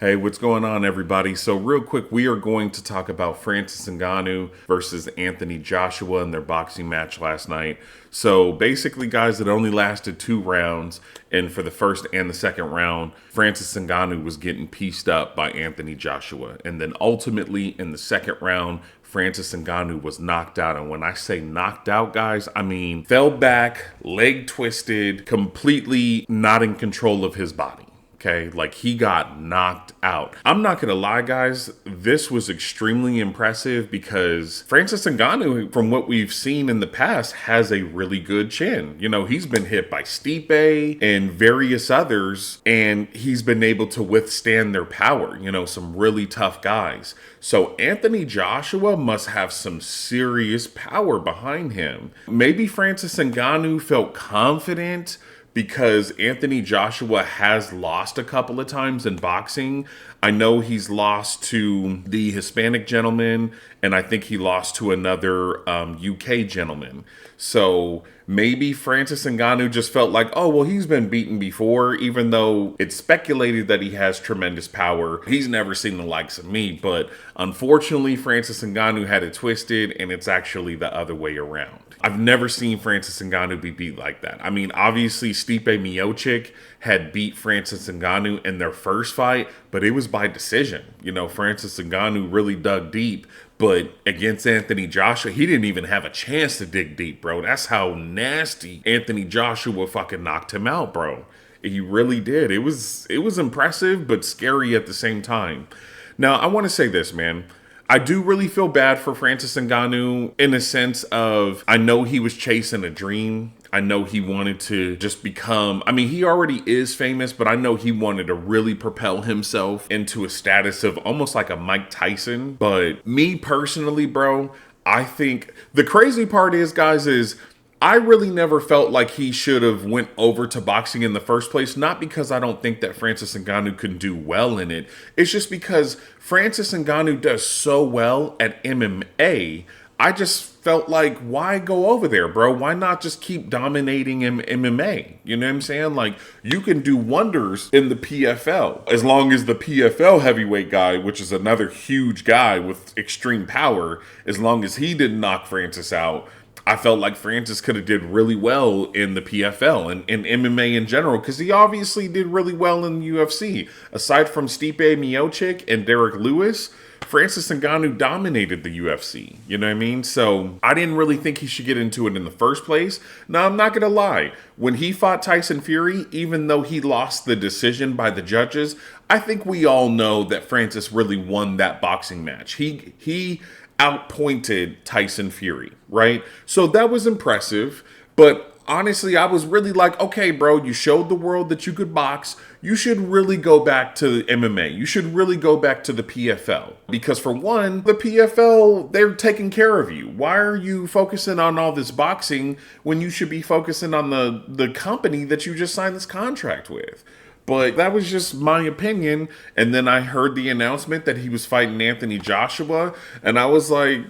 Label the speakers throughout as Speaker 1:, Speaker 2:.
Speaker 1: Hey, what's going on, everybody? So, real quick, we are going to talk about Francis Ngannou versus Anthony Joshua in their boxing match last night. So, basically, guys, it only lasted 2 rounds, and for the first and the second round, Francis Ngannou was getting pieced up by Anthony Joshua, and then ultimately in the second round, Francis Ngannou was knocked out. And when I say knocked out, guys, I mean fell back, leg twisted, completely not in control of his body. Okay, like he got knocked out. I'm not gonna lie, guys, this was extremely impressive because Francis Ngannou, from what we've seen in the past, has a really good chin. You know, he's been hit by Stipe and various others, and he's been able to withstand their power, you know, some really tough guys. So Anthony Joshua must have some serious power behind him. Maybe Francis Ngannou felt confident because Anthony Joshua has lost a couple of times in boxing. I know he's lost to the Hispanic gentleman, and I think he lost to another UK gentleman. So maybe Francis Ngannou just felt like, oh, well, he's been beaten before, even though it's speculated that he has tremendous power. He's never seen the likes of me. But unfortunately, Francis Ngannou had it twisted, and it's actually the other way around. I've never seen Francis Ngannou be beat like that. I mean, obviously, Stipe Miocic had beat Francis Ngannou in their first fight, but it was by decision. You know, Francis Ngannou really dug deep, but against Anthony Joshua, he didn't even have a chance to dig deep, bro. That's how nasty Anthony Joshua fucking knocked him out, bro. He really did. It was impressive, but scary at the same time. Now, I want to say this, man. I do really feel bad for Francis Ngannou in a sense of, I know he was chasing a dream. I know he wanted to just become, I mean, he already is famous, but I know he wanted to really propel himself into a status of almost like a Mike Tyson. But me personally, bro, I think the crazy part is, guys, is I really never felt like he should have went over to boxing in the first place. Not because I don't think that Francis Ngannou could do well in it. It's just because Francis Ngannou does so well at MMA. I just felt like, why go over there, bro? Why not just keep dominating in MMA? You know what I'm saying? Like, you can do wonders in the PFL as long as the PFL heavyweight guy, which is another huge guy with extreme power, as long as he didn't knock Francis out. I felt like Francis could have did really well in the PFL and in MMA in general, because he obviously did really well in the UFC. Aside from Stipe Miocic and Derek Lewis, Francis Ngannou dominated the UFC. You know what I mean? So I didn't really think he should get into it in the first place. Now, I'm not going to lie. When he fought Tyson Fury, even though he lost the decision by the judges, I think we all know that Francis really won that boxing match. He outpointed Tyson Fury, right? So that was impressive. But honestly, I was really like, okay, bro, you showed the world that you could box. You should really go back to MMA. You should really go back to the PFL. Because for one, the PFL, they're taking care of you. Why are you focusing on all this boxing when you should be focusing on the company that you just signed this contract with? But that was just my opinion. And then I heard the announcement that he was fighting Anthony Joshua. And I was like,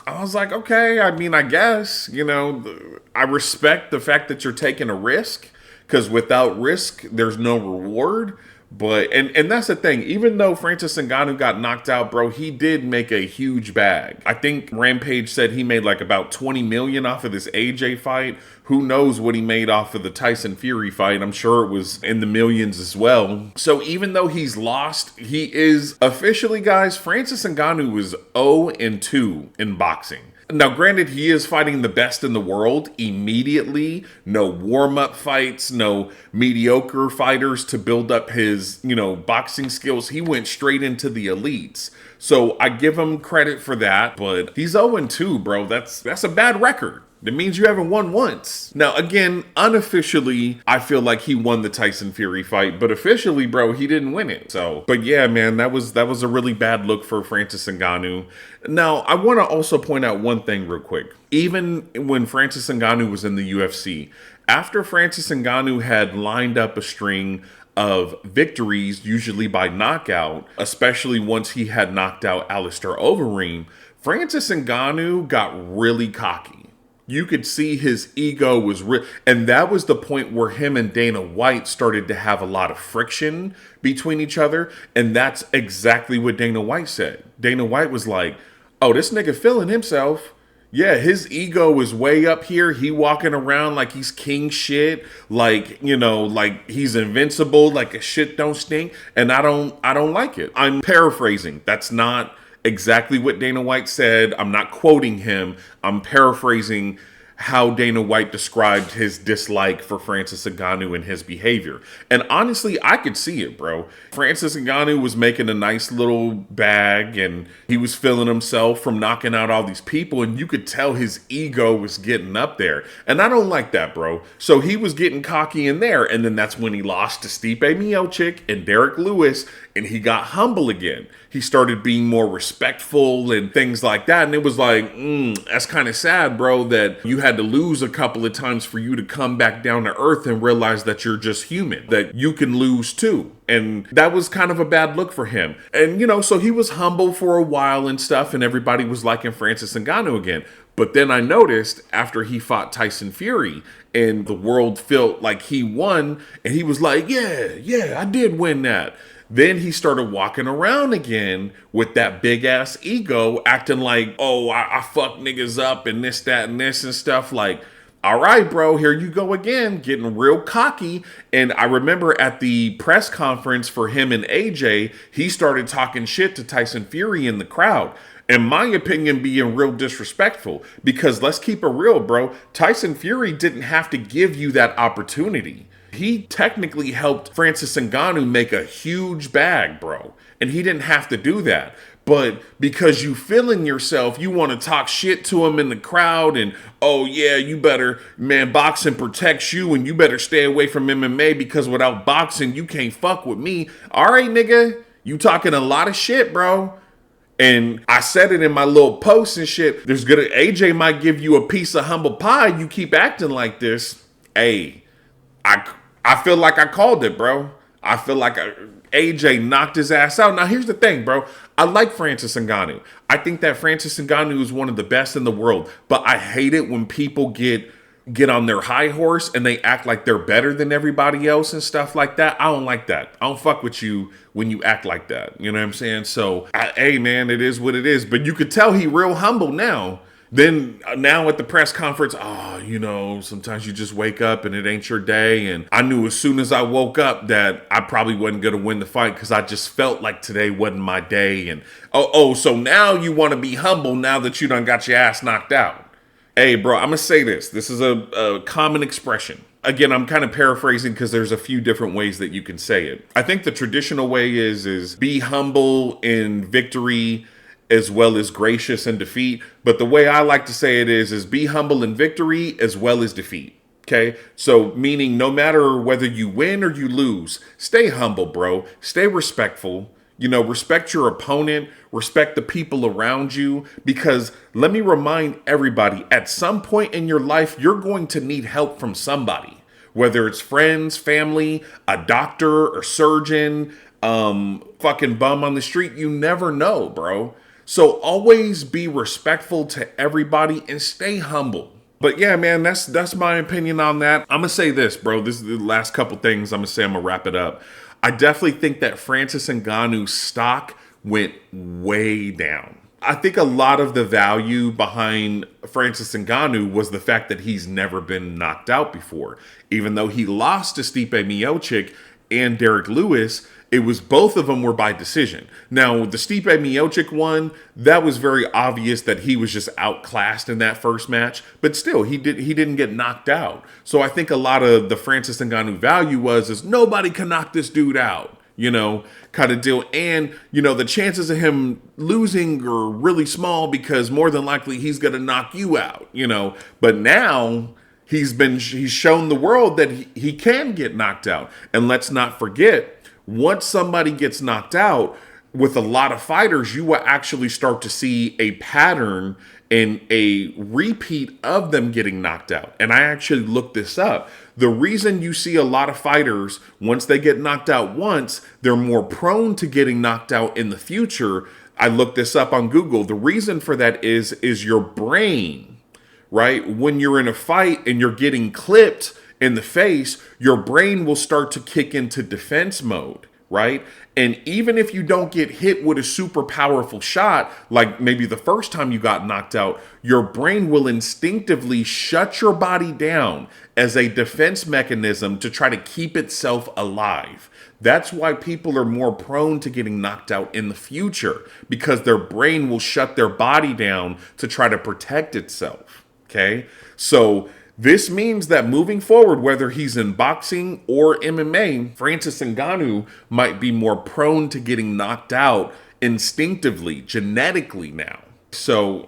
Speaker 1: okay, I mean, I guess, you know, I respect the fact that you're taking a risk, because without risk, there's no reward. But, and that's the thing, even though Francis Ngannou got knocked out, bro, he did make a huge bag. I think Rampage said he made like about 20 million off of this AJ fight. Who knows what he made off of the Tyson Fury fight? I'm sure it was in the millions as well. So even though he's lost, he is officially, guys, Francis Ngannou was 0-2 in boxing. Now, granted, he is fighting the best in the world immediately. No warm-up fights, no mediocre fighters to build up his, boxing skills. He went straight into the elites. So I give him credit for that, but he's 0-2, bro. That's a bad record. That means you haven't won once. Now, again, unofficially, I feel like he won the Tyson Fury fight, but officially, bro, he didn't win it. So, but yeah, man, that was a really bad look for Francis Ngannou. Now, I want to also point out one thing real quick. Even when Francis Ngannou was in the UFC, after Francis Ngannou had lined up a string of victories, usually by knockout, especially once he had knocked out Alistair Overeem, Francis Ngannou got really cocky. You could see his ego was real. And that was the point where him and Dana White started to have a lot of friction between each other. And that's exactly what Dana White said. Dana White was like, oh, this nigga feeling himself. Yeah, his ego is way up here. He walking around like he's king shit, like, you know, like he's invincible, like a shit don't stink. And I don't like it. I'm paraphrasing. That's not exactly what Dana White said. I'm not quoting him. I'm paraphrasing how Dana White described his dislike for Francis Ngannou and his behavior. And honestly, I could see it, bro. Francis Ngannou was making a nice little bag and he was feeling himself from knocking out all these people, and you could tell his ego was getting up there. And I don't like that, bro. So he was getting cocky in there, and then that's when he lost to Stipe Miocic and Derek Lewis, and he got humble again. He started being more respectful and things like that. And it was like, that's kind of sad, bro, that you had to lose a couple of times for you to come back down to earth and realize that you're just human, that you can lose too. And that was kind of a bad look for him. And, you know, so he was humble for a while and stuff, and everybody was liking Francis Ngannou again. But then I noticed after he fought Tyson Fury and the world felt like he won, and he was like, yeah, I did win that. Then he started walking around again with that big ass ego, acting like, oh, I fuck niggas up and this, that, and this and stuff. Like, all right, bro, here you go again, getting real cocky. And I remember at the press conference for him and AJ, he started talking shit to Tyson Fury in the crowd. In my opinion, being real disrespectful, because let's keep it real, bro. Tyson Fury didn't have to give you that opportunity. He technically helped Francis Ngannou make a huge bag, bro. And he didn't have to do that. But because you feeling yourself, you want to talk shit to him in the crowd and, oh yeah, you better, man, boxing protects you and you better stay away from MMA because without boxing, you can't fuck with me. All right, nigga, you talking a lot of shit, bro. And I said it in my little post and shit. AJ might give you a piece of humble pie. You keep acting like this. Hey, I feel like I called it, bro. I feel like AJ knocked his ass out. Now, here's the thing, bro. I like Francis Ngannou. I think that Francis Ngannou is one of the best in the world. But I hate it when people get on their high horse and they act like they're better than everybody else and stuff like that. I don't like that. I don't fuck with you when you act like that. You know what I'm saying? So, hey, man, it is what it is. But you could tell he real humble now. Then now at the press conference, you know, sometimes you just wake up and it ain't your day. And I knew as soon as I woke up that I probably wasn't going to win the fight because I just felt like today wasn't my day. And so now you want to be humble now that you done got your ass knocked out. Hey, bro, I'm going to say this. This is a common expression. Again, I'm kind of paraphrasing because there's a few different ways that you can say it. I think the traditional way is be humble in victory as well as gracious in defeat. But the way I like to say it is be humble in victory as well as defeat. Okay? So meaning no matter whether you win or you lose, stay humble, bro. Stay respectful. You know, respect your opponent, respect the people around you, because let me remind everybody, at some point in your life, you're going to need help from somebody, whether it's friends, family, a doctor or surgeon, fucking bum on the street. You never know, bro. So always be respectful to everybody and stay humble. But yeah, man, that's my opinion on that. I'm going to say this, bro. This is the last couple things I'm going to wrap it up. I definitely think that Francis Ngannou's stock went way down. I think a lot of the value behind Francis Ngannou was the fact that he's never been knocked out before. Even though he lost to Stipe Miocic and Derek Lewis, it was both of them were by decision. Now, the Stipe Miocic one, that was very obvious that he was just outclassed in that first match. But still, he didn't get knocked out. So I think a lot of the Francis Ngannou value is nobody can knock this dude out, you know, kind of deal. And, you know, the chances of him losing are really small because more than likely he's going to knock you out, you know. But now he's shown the world that he can get knocked out. And let's not forget, once somebody gets knocked out, with a lot of fighters, you will actually start to see a pattern and a repeat of them getting knocked out. And I actually looked this up. The reason you see a lot of fighters, once they get knocked out once, they're more prone to getting knocked out in the future. I looked this up on Google. The reason for that is your brain right? When you're in a fight and you're getting clipped in the face, your brain will start to kick into defense mode, right? And even if you don't get hit with a super powerful shot, like maybe the first time you got knocked out, your brain will instinctively shut your body down as a defense mechanism to try to keep itself alive. That's why people are more prone to getting knocked out in the future, because their brain will shut their body down to try to protect itself. Okay? So this means that moving forward, whether he's in boxing or MMA, Francis Ngannou might be more prone to getting knocked out instinctively, genetically now. So,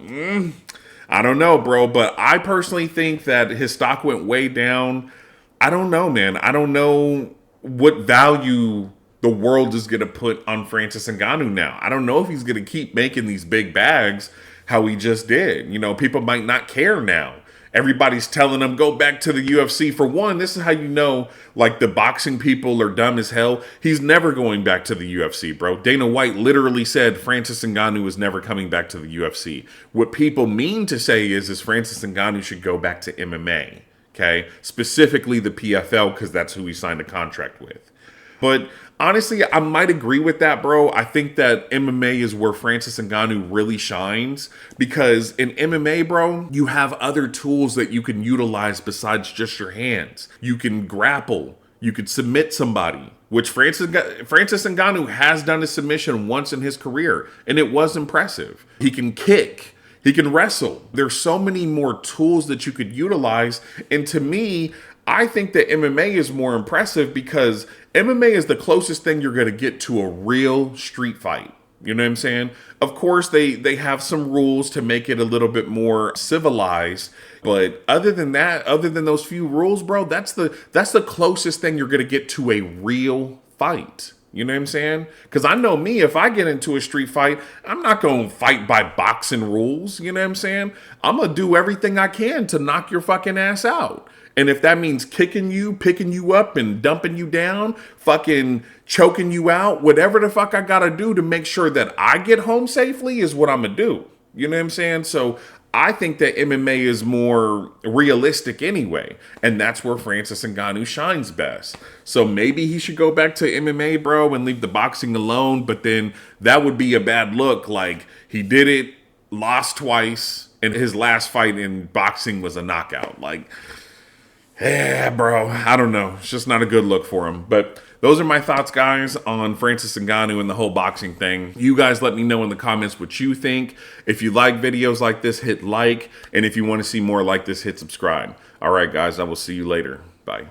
Speaker 1: I don't know, bro, but I personally think that his stock went way down. I don't know, man. I don't know what value the world is going to put on Francis Ngannou now. I don't know if he's going to keep making these big bags how he just did. You know, people might not care now. Everybody's telling him, go back to the UFC. For one, this is how you know, like, the boxing people are dumb as hell. He's never going back to the UFC, bro. Dana White literally said Francis Ngannou is never coming back to the UFC. What people mean to say is Francis Ngannou should go back to MMA, okay? Specifically the PFL, because that's who he signed a contract with. But honestly, I might agree with that, bro. I think that MMA is where Francis Ngannou really shines, because in MMA, bro, you have other tools that you can utilize besides just your hands. You can grapple. You could submit somebody, which Francis Ngannou has done a submission once in his career, and it was impressive. He can kick. He can wrestle. There's so many more tools that you could utilize. And to me, I think that MMA is more impressive because MMA is the closest thing you're going to get to a real street fight. You know what I'm saying? Of course, they have some rules to make it a little bit more civilized. But other than that, other than those few rules, bro, that's the closest thing you're going to get to a real fight. You know what I'm saying? Because I know me, if I get into a street fight, I'm not going to fight by boxing rules. You know what I'm saying? I'm going to do everything I can to knock your fucking ass out. And if that means kicking you, picking you up and dumping you down, fucking choking you out, whatever the fuck I got to do to make sure that I get home safely is what I'm going to do. You know what I'm saying? So I think that MMA is more realistic anyway. And that's where Francis Ngannou shines best. So maybe he should go back to MMA, bro, and leave the boxing alone. But then that would be a bad look. Like, he did it, lost twice, and his last fight in boxing was a knockout. Like, yeah, bro, I don't know. It's just not a good look for him. But those are my thoughts, guys, on Francis Ngannou and the whole boxing thing. You guys let me know in the comments what you think. If you like videos like this, hit like. And if you want to see more like this, hit subscribe. All right, guys, I will see you later. Bye.